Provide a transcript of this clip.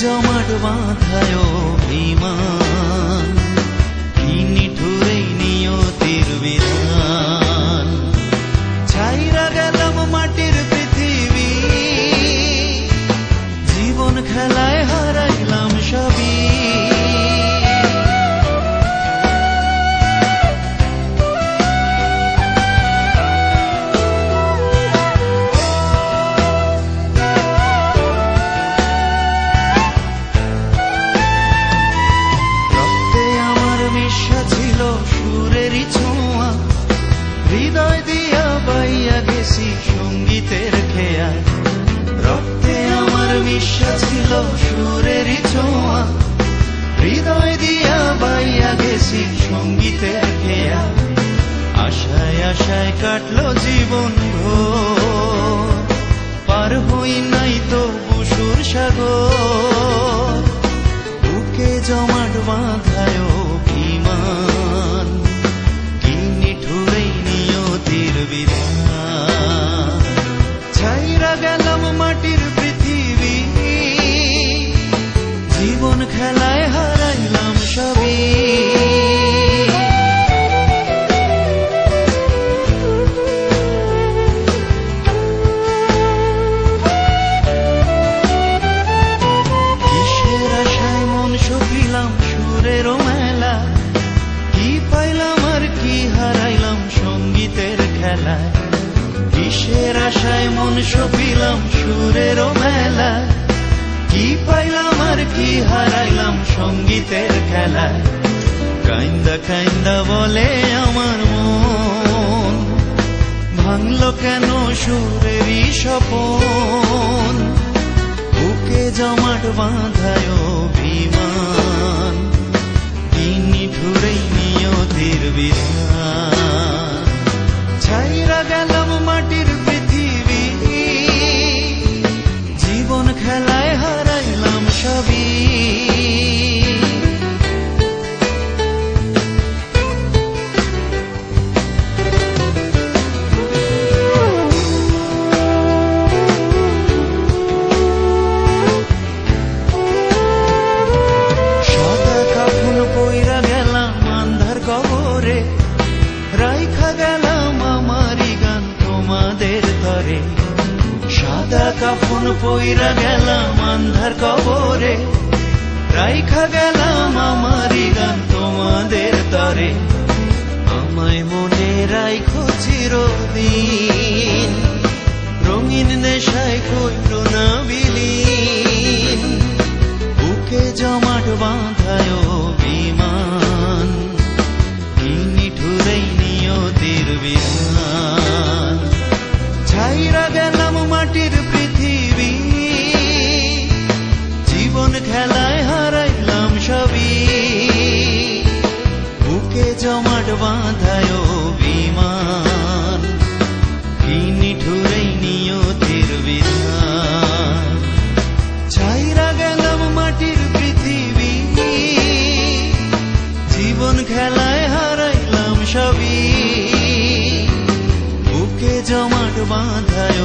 জমাট বাঁধায় অভিমান, কি নিঠুরেই নিয়তির বিধান। ছাইরা গেলাম মাটির পৃথিবী, জীবন খেলায় হারাইলাম সবই। সুরেরই ছোঁয়া, হৃদয় দিয়া বাইয়া গেছি সঙ্গীতের খেয়া। রক্তে আমার মিশা ছিল সুরেরই ছোঁয়া, হৃদয় দিয়া বাইয়া গেছি সঙ্গীতের খেয়া। আশায় আশায় কাটলো জীবন ভোর, পার হই নাই তো বুসুর সাগর। বুকে জমাট বাঁধায় অভিমান, কি নিঠুরেই নিয়তির বিধান। ছাইরা গেলাম মাটির পৃথিবী, জীবন খেলায় হারাইলাম সবই। কিসের আশায় মন সপিলাম সুরেরও মেলা, কি পাইলাম আর কি হারাইলাম সঙ্গীতের খেলায়। কিসের আশায় মন সপিলাম সুরেরও মেলা, কি পাইলাম আর কি হারাইলাম সঙ্গীতের খেলায়। কাইন্দা কাইন্দা বলে আমার মন, ভাঙলো কেন সুরেরই স্বপন। বুকে জমাট বাঁধায় অভিমান, কি নিঠুরেই নিয়তির বিধান। ছাইরা গেলাম মাটির পৃথিবী, জীবন খেলায় হারাইলাম সবই। রাইখা গেলাম আমারি গান তোমাদের তরে, সাদা কাফন পইরা গেলাম আন্ধার কবরে। রাইখা গেলাম আমারি গান তোমাদের তরে, আমায় মনে রাইখো চিরদিন। রঙিন নেশায় কইল না বিলীন, বুকে জমাট বাঁধায় অভিমান, কি নিঠুরেই নিয়তির বিধান। ছাইরা গেলাম মাটির পৃথিবী, জীবন খেলায় হারাইলাম সবই। বুকে জমাট বাঁধায় অভিমান, কি নিঠুরেই নিয়তির বিধান। ছাইরা গেলাম মাটির পৃথিবী, জীবন খেলায় হারাইলাম সবই। বুকে জমাট বাঁধায়